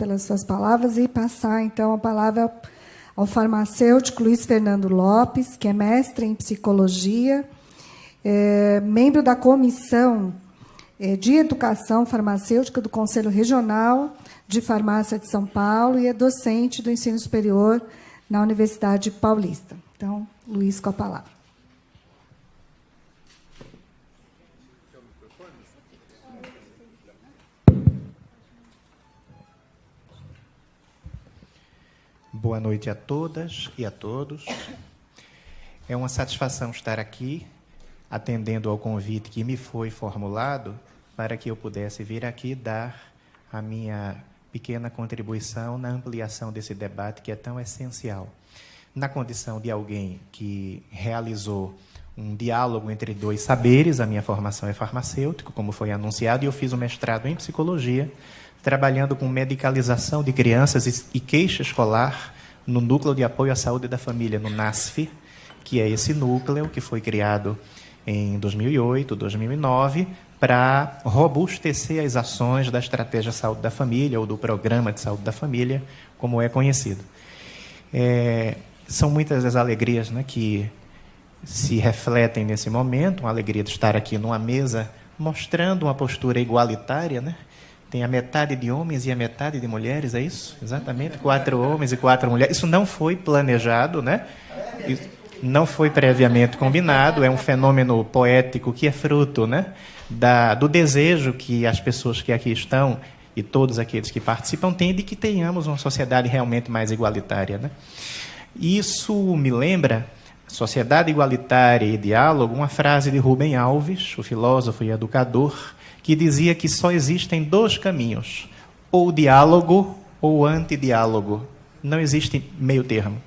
pelas suas palavras e passar, então, a palavra ao farmacêutico Luiz Fernando Lopes, que é mestre em psicologia, membro da Comissão de Educação Farmacêutica do Conselho Regional de Farmácia de São Paulo e é docente do ensino superior na Universidade Paulista. Então, Luiz, com a palavra. Boa noite a todas e a todos. É uma satisfação estar aqui, atendendo ao convite que me foi formulado para que eu pudesse vir aqui dar a minha pequena contribuição na ampliação desse debate que é tão essencial. Na condição de alguém que realizou um diálogo entre dois saberes, a minha formação é farmacêutico, como foi anunciado, e eu fiz um mestrado em psicologia, trabalhando com medicalização de crianças e queixa escolar no Núcleo de Apoio à Saúde da Família, no NASF, que é esse núcleo que foi criado em 2008, 2009, para robustecer as ações da Estratégia Saúde da Família, ou do Programa de Saúde da Família, como é conhecido. São muitas as alegrias, né, que se refletem nesse momento, uma alegria de estar aqui numa mesa mostrando uma postura igualitária, né? Tem a metade de homens e a metade de mulheres, é isso? Exatamente, 4 homens e 4 mulheres. Isso não foi planejado, né? Isso não foi previamente combinado, é um fenômeno poético que é fruto, né, do desejo que as pessoas que aqui estão e todos aqueles que participam têm de que tenhamos uma sociedade realmente mais igualitária, né? Isso me lembra, sociedade igualitária e diálogo, uma frase de Rubem Alves, o filósofo e educador, que dizia que só existem 2 caminhos, ou diálogo ou antidiálogo. Não existe meio termo.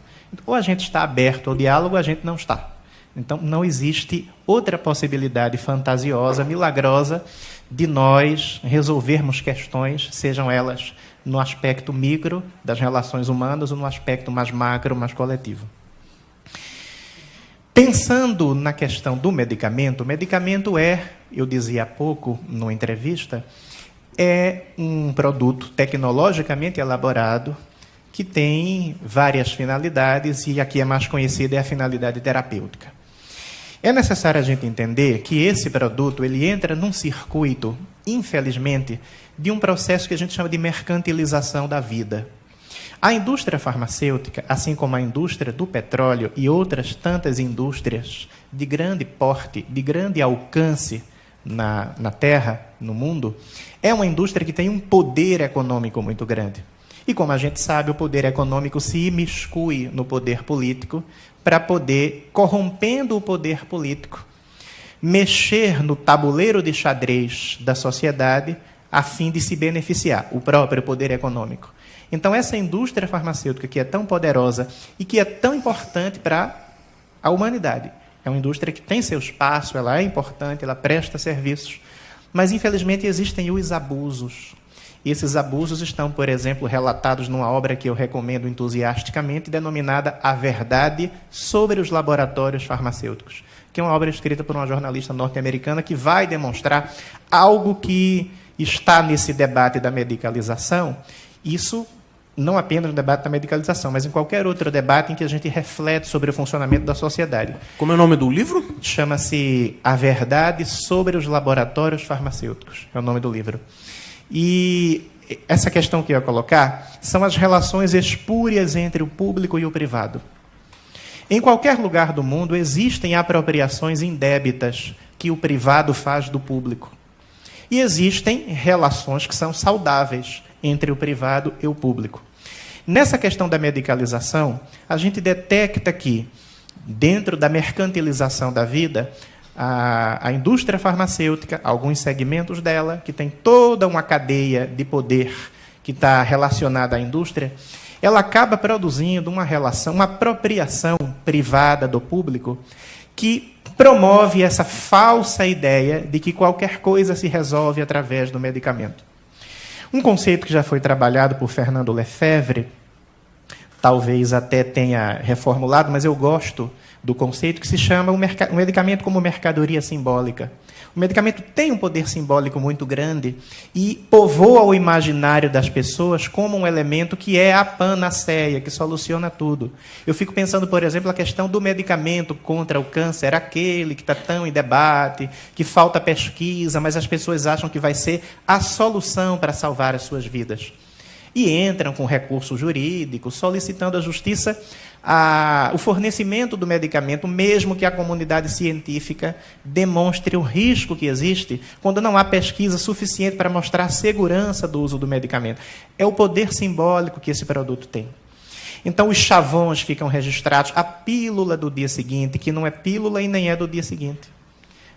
Ou a gente está aberto ao diálogo, ou a gente não está. Então, não existe outra possibilidade fantasiosa, milagrosa, de nós resolvermos questões, sejam elas no aspecto micro das relações humanas ou no aspecto mais macro, mais coletivo. Pensando na questão do medicamento, o medicamento eu dizia há pouco, numa entrevista, é um produto tecnologicamente elaborado que tem várias finalidades e aqui a mais conhecida é a finalidade terapêutica. É necessário a gente entender que esse produto ele entra num circuito, infelizmente, de um processo que a gente chama de mercantilização da vida. A indústria farmacêutica, assim como a indústria do petróleo e outras tantas indústrias de grande porte, de grande alcance na Terra, no mundo, é uma indústria que tem um poder econômico muito grande. E, como a gente sabe, o poder econômico se imiscui no poder político para poder, corrompendo o poder político, mexer no tabuleiro de xadrez da sociedade a fim de se beneficiar, o próprio poder econômico. Então, essa indústria farmacêutica que é tão poderosa e que é tão importante para a humanidade, é uma indústria que tem seu espaço, ela é importante, ela presta serviços, mas, infelizmente, existem os abusos. E esses abusos estão, por exemplo, relatados numa obra que eu recomendo entusiasticamente, denominada A Verdade sobre os Laboratórios Farmacêuticos, que é uma obra escrita por uma jornalista norte-americana que vai demonstrar algo que está nesse debate da medicalização. Isso não apenas no debate da medicalização, mas em qualquer outro debate em que a gente reflete sobre o funcionamento da sociedade. Como é o nome do livro? Chama-se A Verdade sobre os Laboratórios Farmacêuticos, é o nome do livro. E essa questão que eu ia colocar são as relações espúrias entre o público e o privado. Em qualquer lugar do mundo existem apropriações indébitas que o privado faz do público. E existem relações que são saudáveis entre o privado e o público. Nessa questão da medicalização, a gente detecta que, dentro da mercantilização da vida, a indústria farmacêutica, alguns segmentos dela, que tem toda uma cadeia de poder que está relacionada à indústria, ela acaba produzindo uma relação, uma apropriação privada do público que promove essa falsa ideia de que qualquer coisa se resolve através do medicamento. Um conceito que já foi trabalhado por Fernando Lefebvre, talvez até tenha reformulado, mas eu gosto do conceito que se chama o medicamento como mercadoria simbólica. O medicamento tem um poder simbólico muito grande e povoa o imaginário das pessoas como um elemento que é a panaceia, que soluciona tudo. Eu fico pensando, por exemplo, a questão do medicamento contra o câncer, aquele que está tão em debate, que falta pesquisa, mas as pessoas acham que vai ser a solução para salvar as suas vidas. E entram com recurso jurídico, solicitando à justiça o fornecimento do medicamento, mesmo que a comunidade científica demonstre o risco que existe, quando não há pesquisa suficiente para mostrar a segurança do uso do medicamento. É o poder simbólico que esse produto tem. Então, os chavões ficam registrados, a pílula do dia seguinte, que não é pílula e nem é do dia seguinte.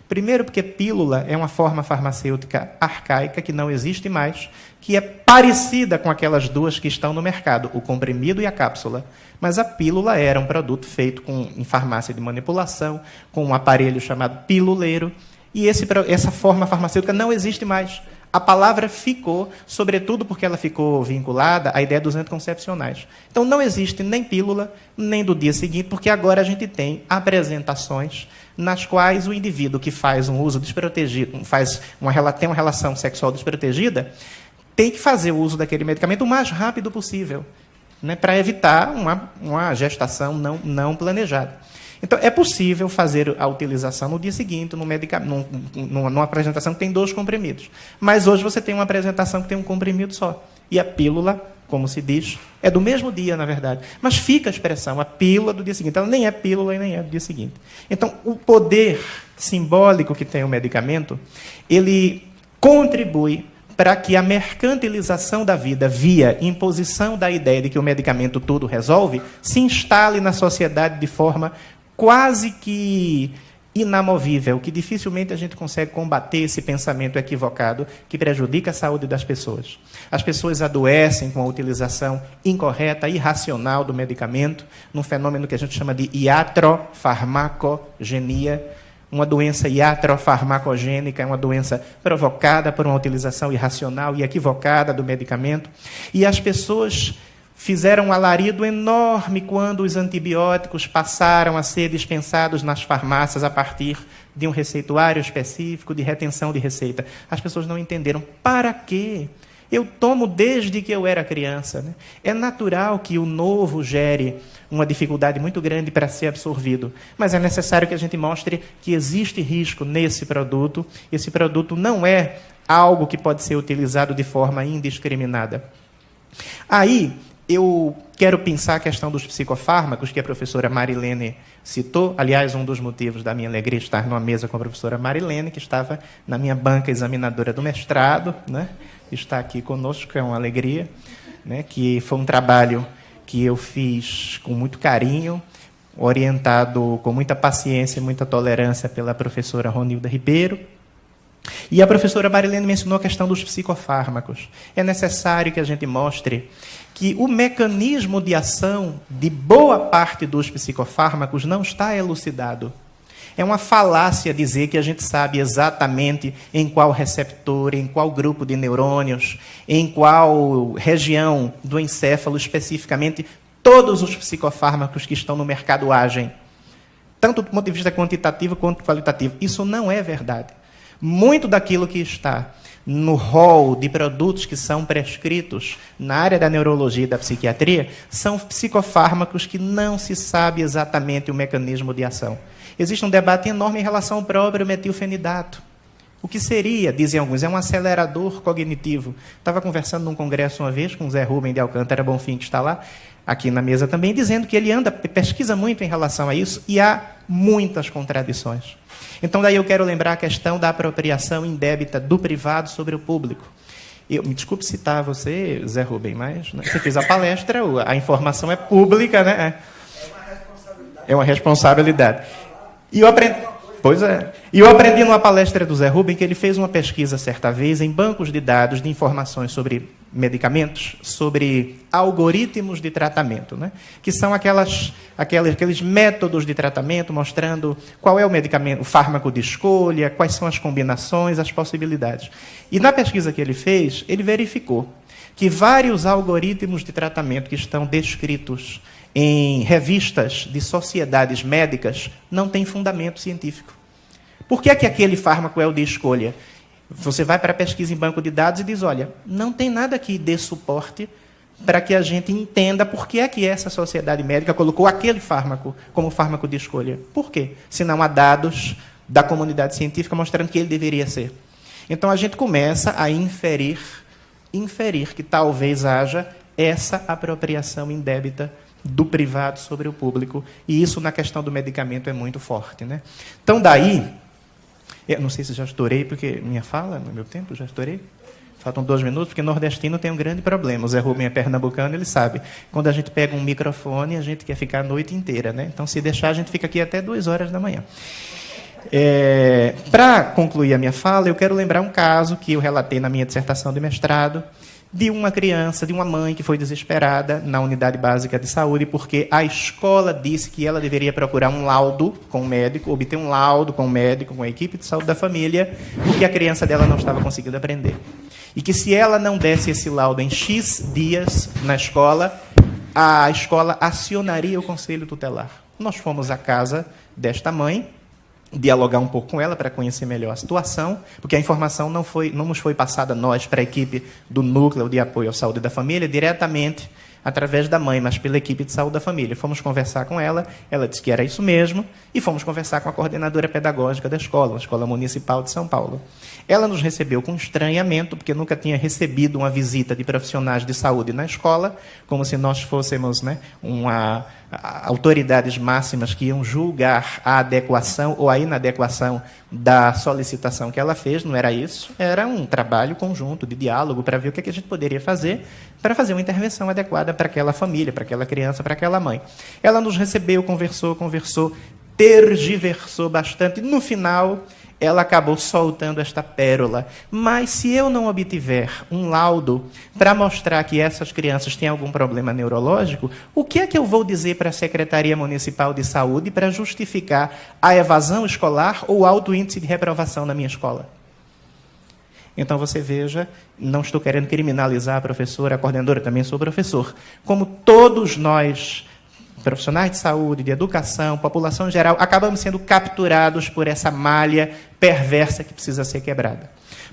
Primeiro, porque pílula é uma forma farmacêutica arcaica que não existe mais, que é parecida com aquelas duas que estão no mercado, o comprimido e a cápsula. Mas a pílula era um produto feito em farmácia de manipulação, com um aparelho chamado piluleiro, e essa forma farmacêutica não existe mais. A palavra ficou, sobretudo porque ela ficou vinculada à ideia dos anticoncepcionais. Então, não existe nem pílula, nem do dia seguinte, porque agora a gente tem apresentações nas quais o indivíduo que faz um uso desprotegido, tem uma relação sexual desprotegida, tem que fazer o uso daquele medicamento o mais rápido possível, né, para evitar uma gestação não planejada. Então, é possível fazer a utilização no dia seguinte, numa apresentação que tem 2 comprimidos. Mas hoje você tem uma apresentação que tem um comprimido só. E a pílula, como se diz, é do mesmo dia, na verdade. Mas fica a expressão, a pílula do dia seguinte. Ela nem é pílula e nem é do dia seguinte. Então, o poder simbólico que tem o medicamento, ele contribui para que a mercantilização da vida via imposição da ideia de que o medicamento tudo resolve se instale na sociedade de forma quase que inamovível, que dificilmente a gente consegue combater esse pensamento equivocado que prejudica a saúde das pessoas. As pessoas adoecem com a utilização incorreta, irracional do medicamento, num fenômeno que a gente chama de iatrofarmacogenia. Uma doença iatrofarmacogênica é uma doença provocada por uma utilização irracional e equivocada do medicamento. E as pessoas fizeram um alarido enorme quando os antibióticos passaram a ser dispensados nas farmácias a partir de um receituário específico de retenção de receita. As pessoas não entenderam. Para quê? Eu tomo desde que eu era criança, né? É natural que o novo gere uma dificuldade muito grande para ser absorvido, mas é necessário que a gente mostre que existe risco nesse produto. Esse produto não é algo que pode ser utilizado de forma indiscriminada. Aí, eu quero pensar a questão dos psicofármacos, que a professora Marilene citou. Aliás, um dos motivos da minha alegria estar numa mesa com a professora Marilene, que estava na minha banca examinadora do mestrado, né? Está aqui conosco, é uma alegria, né? Que foi um trabalho que eu fiz com muito carinho, orientado com muita paciência e muita tolerância pela professora Ronilda Ribeiro. E a professora Marilene mencionou a questão dos psicofármacos. É necessário que a gente mostre que o mecanismo de ação de boa parte dos psicofármacos não está elucidado. É uma falácia dizer que a gente sabe exatamente em qual receptor, em qual grupo de neurônios, em qual região do encéfalo especificamente todos os psicofármacos que estão no mercado agem, tanto do ponto de vista quantitativo quanto qualitativo. Isso não é verdade. Muito daquilo que está no rol de produtos que são prescritos na área da neurologia e da psiquiatria são psicofármacos que não se sabe exatamente o mecanismo de ação. Existe um debate enorme em relação ao próprio metilfenidato. O que seria, dizem alguns, é um acelerador cognitivo. Estava conversando num congresso uma vez com o Zé Rubem de Alcântara Bonfim, que está lá, aqui na mesa também, dizendo que ele pesquisa muito em relação a isso e há muitas contradições. Então, daí eu quero lembrar a questão da apropriação indébita do privado sobre o público. Me desculpe citar você, Zé Rubem, mas né, você fez a palestra, a informação é pública, né? É uma responsabilidade. E eu aprendi... Pois é. E eu aprendi numa palestra do Zé Rubem que ele fez uma pesquisa certa vez em bancos de dados de informações sobre medicamentos, sobre algoritmos de tratamento, né? Que são aqueles métodos de tratamento mostrando qual é o medicamento, o fármaco de escolha, quais são as combinações, as possibilidades. E na pesquisa que ele fez, ele verificou que vários algoritmos de tratamento que estão descritos em revistas de sociedades médicas não têm fundamento científico. Por que é que aquele fármaco é o de escolha? Você vai para a pesquisa em banco de dados e diz, olha, não tem nada que dê suporte para que a gente entenda por que é que essa sociedade médica colocou aquele fármaco como fármaco de escolha. Por quê? Se não há dados da comunidade científica mostrando que ele deveria ser. Então, a gente começa a inferir que talvez haja essa apropriação indébita do privado sobre o público. E isso, na questão do medicamento, é muito forte, né? Então, daí... Eu não sei se já estourei, porque minha fala, no meu tempo, já estourei. Faltam 2 minutos, porque nordestino tem um grande problema. O Zé Rubem é pernambucano, ele sabe. Quando a gente pega um microfone, a gente quer ficar a noite inteira, né? Então, se deixar, a gente fica aqui até 2 horas da manhã. Para concluir a minha fala, eu quero lembrar um caso que eu relatei na minha dissertação de mestrado, de uma criança, de uma mãe que foi desesperada na unidade básica de saúde, porque a escola disse que ela deveria procurar um laudo com o médico, obter um laudo com o médico, com a equipe de saúde da família, porque a criança dela não estava conseguindo aprender. E que se ela não desse esse laudo em X dias na escola, a escola acionaria o conselho tutelar. Nós fomos à casa desta mãe, dialogar um pouco com ela para conhecer melhor a situação, porque a informação não nos foi passada nós para a equipe do Núcleo de Apoio à Saúde da Família, diretamente através da mãe, mas pela equipe de saúde da família. Fomos conversar com ela, ela disse que era isso mesmo, e fomos conversar com a coordenadora pedagógica da escola, a Escola Municipal de São Paulo. Ela nos recebeu com estranhamento, porque nunca tinha recebido uma visita de profissionais de saúde na escola, como se nós fôssemos, né, autoridades máximas que iam julgar a adequação ou a inadequação da solicitação que ela fez. Não era isso, era um trabalho conjunto de diálogo para ver o que a gente poderia fazer para fazer uma intervenção adequada para aquela família, para aquela criança, para aquela mãe. Ela nos recebeu, conversou, tergiversou bastante. No final, ela acabou soltando esta pérola. Mas se eu não obtiver um laudo para mostrar que essas crianças têm algum problema neurológico, o que é que eu vou dizer para a Secretaria Municipal de Saúde para justificar a evasão escolar ou o alto índice de reprovação na minha escola? Então, você veja, não estou querendo criminalizar a professora, a coordenadora, também sou professor. Como todos nós, profissionais de saúde, de educação, população em geral, acabamos sendo capturados por essa malha perversa que precisa ser quebrada.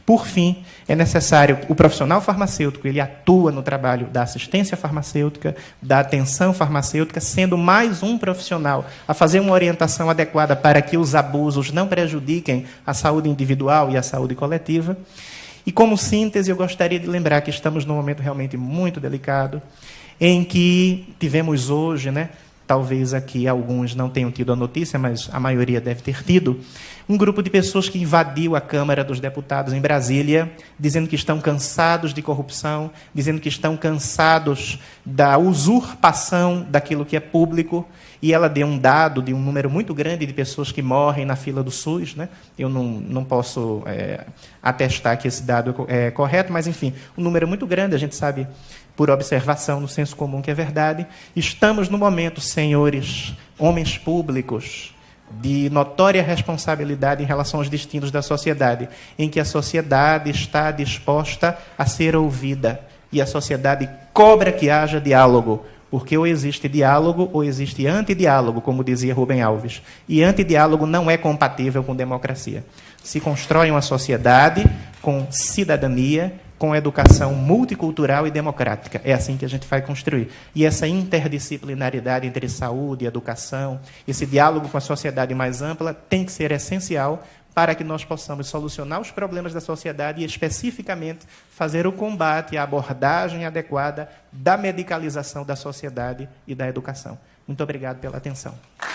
Por fim, é necessário, o profissional farmacêutico, ele atua no trabalho da assistência farmacêutica, da atenção farmacêutica, sendo mais um profissional a fazer uma orientação adequada para que os abusos não prejudiquem a saúde individual e a saúde coletiva. E, como síntese, eu gostaria de lembrar que estamos num momento realmente muito delicado, em que tivemos hoje, né, talvez aqui alguns não tenham tido a notícia, mas a maioria deve ter tido, um grupo de pessoas que invadiu a Câmara dos Deputados em Brasília, dizendo que estão cansados de corrupção, dizendo que estão cansados da usurpação daquilo que é público, e ela deu um dado de um número muito grande de pessoas que morrem na fila do SUS, né? Eu não posso atestar que esse dado é correto, mas, enfim, um número muito grande, a gente sabe por observação no senso comum que é verdade. Estamos no momento, senhores, homens públicos, de notória responsabilidade em relação aos destinos da sociedade, em que a sociedade está disposta a ser ouvida, e a sociedade cobra que haja diálogo, porque ou existe diálogo ou existe antidiálogo, como dizia Rubem Alves, e antidiálogo não é compatível com democracia. Se constrói uma sociedade com cidadania, com educação multicultural e democrática. É assim que a gente vai construir. E essa interdisciplinaridade entre saúde e educação, esse diálogo com a sociedade mais ampla, tem que ser essencial para que nós possamos solucionar os problemas da sociedade e, especificamente, fazer o combate e a abordagem adequada da medicalização da sociedade e da educação. Muito obrigado pela atenção.